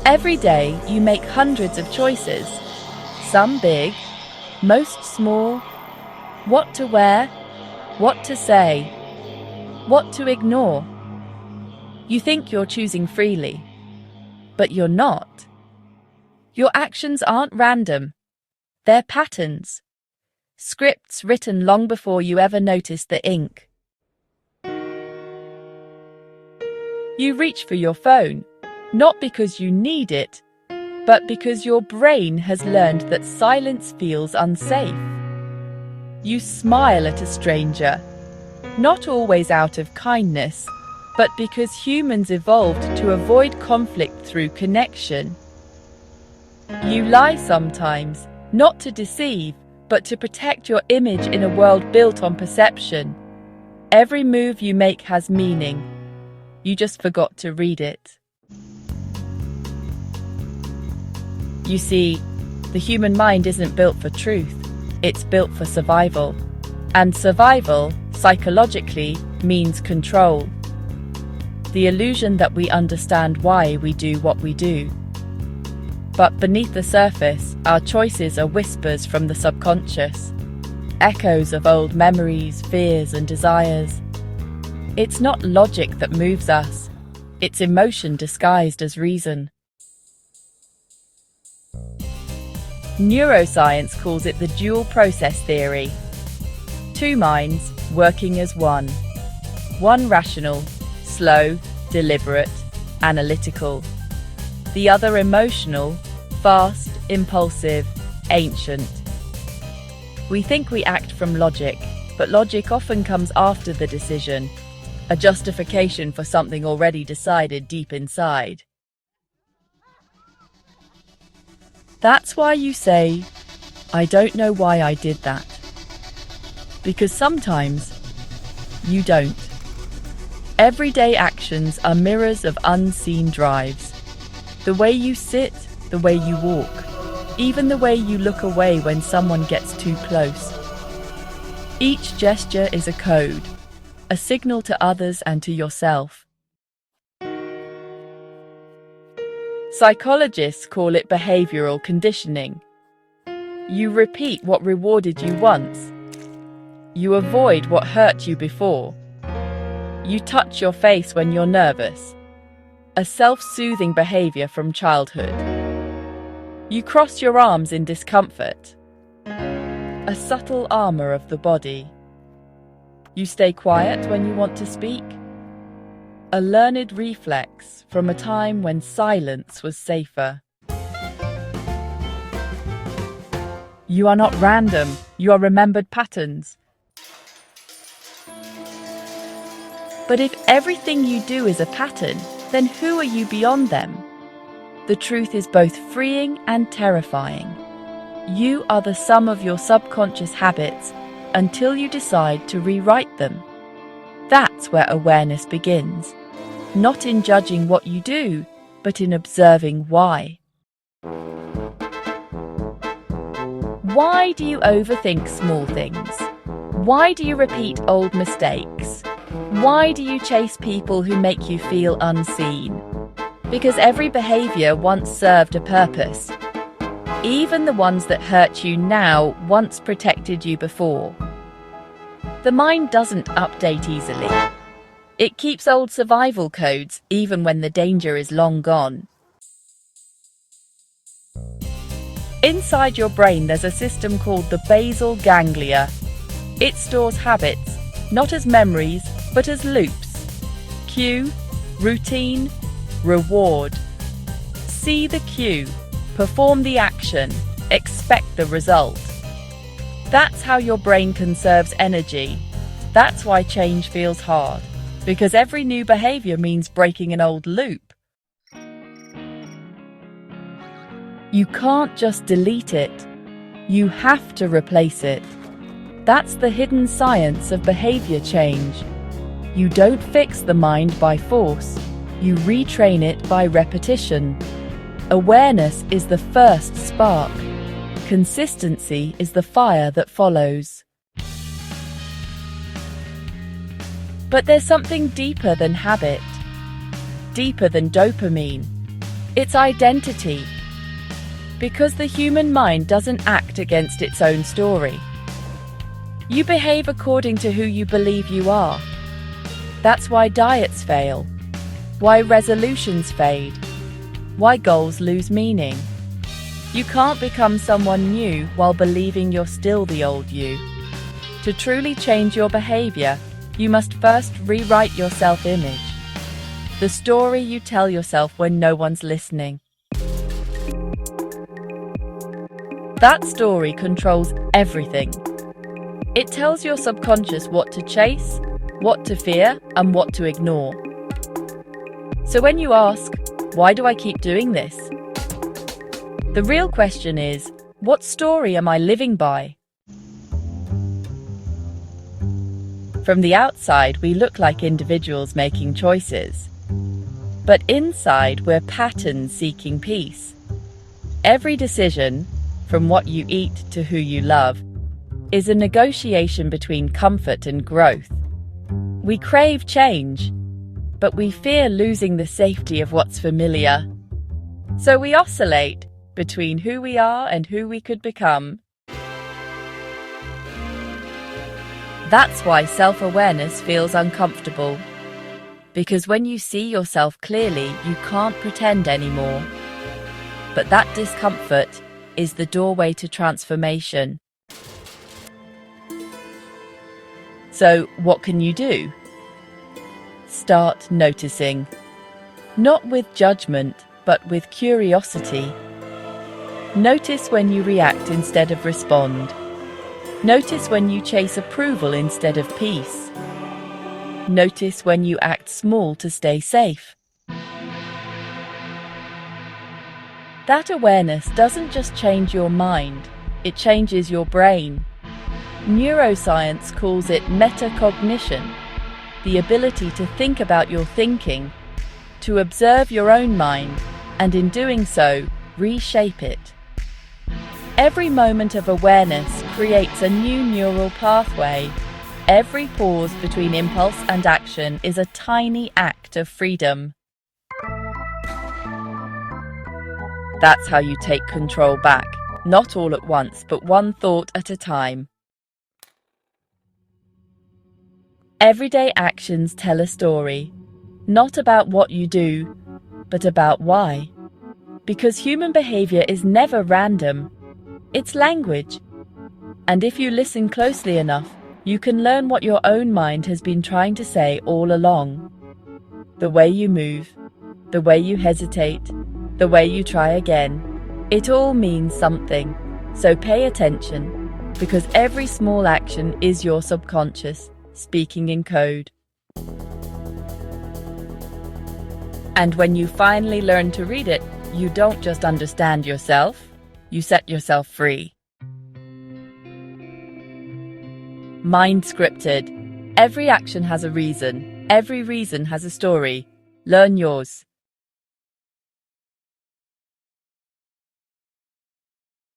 Every day you make hundreds of choices, some big, most small. What to wear, what to say, what to ignore. You think you're choosing freely, but you're not. Your actions aren't random, they're patterns, scripts written long before you ever noticed the ink. You reach for your phone, not because you need it, but because your brain has learned that silence feels unsafe. You smile at a stranger, not always out of kindness, but because humans evolved to avoid conflict through connection. You lie sometimes, not to deceive, but to protect your image in a world built on perception. Every move you make has meaning. You just forgot to read it. You see, the human mind isn't built for truth. It's built for survival. And survival, psychologically, means control. The illusion that we understand why we do what we do. But beneath the surface, our choices are whispers from the subconscious, echoes of old memories, fears, and desires. It's not logic that moves us, it's emotion disguised as reason. Neuroscience calls it the dual process theory. Two minds working as one. One rational, slow, deliberate, analytical. The other emotional, fast, impulsive, ancient. We think we act from logic, but logic often comes after the decision, a justification for something already decided deep inside. That's why you say, "I don't know why I did that." Because sometimes you don't. Everyday actions are mirrors of unseen drives. The way you sit, the way you walk, even the way you look away when someone gets too close. Each gesture is a code, a signal to others and to yourself. Psychologists call it behavioral conditioning. You repeat what rewarded you once. You avoid what hurt you before. You touch your face when you're nervous. A self-soothing behavior from childhood. You cross your arms in discomfort. A subtle armor of the body. You stay quiet when you want to speak. A learned reflex from a time when silence was safer. You are not random, you are remembered patterns. But if everything you do is a pattern, then who are you beyond them? The truth is both freeing and terrifying. You are the sum of your subconscious habits until you decide to rewrite them. That's where awareness begins. Not in judging what you do, but in observing why. Why do you overthink small things? Why do you repeat old mistakes? Why do you chase people who make you feel unseen? Because every behavior once served a purpose. Even the ones that hurt you now once protected you before. The mind doesn't update easily. It keeps old survival codes even when the danger is long gone. Inside your brain there's a system called the basal ganglia. It stores habits, not as memories, but as loops. Cue, routine, reward. See the cue, perform the action, expect the result. That's how your brain conserves energy. That's why change feels hard, because every new behavior means breaking an old loop. You can't just delete it. You have to replace it. That's the hidden science of behavior change. You don't fix the mind by force. You retrain it by repetition. Awareness is the first spark. Consistency is the fire that follows. But there's something deeper than habit, deeper than dopamine. its identity. Because the human mind doesn't act against its own story. You behave according to who you believe you are. That's why diets fail, why resolutions fade, why goals lose meaning. You can't become someone new while believing you're still the old you. To truly change your behavior, you must first rewrite your self-image. The story you tell yourself when no one's listening. That story controls everything. It tells your subconscious what to chase, what to fear, and what to ignore. So when you ask, why do I keep doing this? The real question is, what story am I living by? From the outside, we look like individuals making choices. But inside, we're patterns seeking peace. Every decision, from what you eat to who you love, is a negotiation between comfort and growth. We crave change, but we fear losing the safety of what's familiar. So we oscillate between who we are and who we could become. That's why self-awareness feels uncomfortable. Because when you see yourself clearly, you can't pretend anymore. But that discomfort is the doorway to transformation. So, what can you do? Start noticing. Not with judgment, but with curiosity. Notice when you react instead of respond. Notice when you chase approval instead of peace. Notice when you act small to stay safe. That awareness doesn't just change your mind, it changes your brain. Neuroscience calls it metacognition, the ability to think about your thinking, to observe your own mind, and in doing so, reshape it. Every moment of awareness creates a new neural pathway. Every pause between impulse and action is a tiny act of freedom. That's how you take control back, not all at once, but one thought at a time. Everyday actions tell a story, not about what you do, but about why. Because human behavior is never random. It's language. And if you listen closely enough, you can learn what your own mind has been trying to say all along. The way you move, the way you hesitate, the way you try again, it all means something. So pay attention, because every small action is your subconscious speaking in code. And when you finally learn to read it, you don't just understand yourself, you set yourself free. Mind scripted. Every action has a reason. Every reason has a story. Learn yours.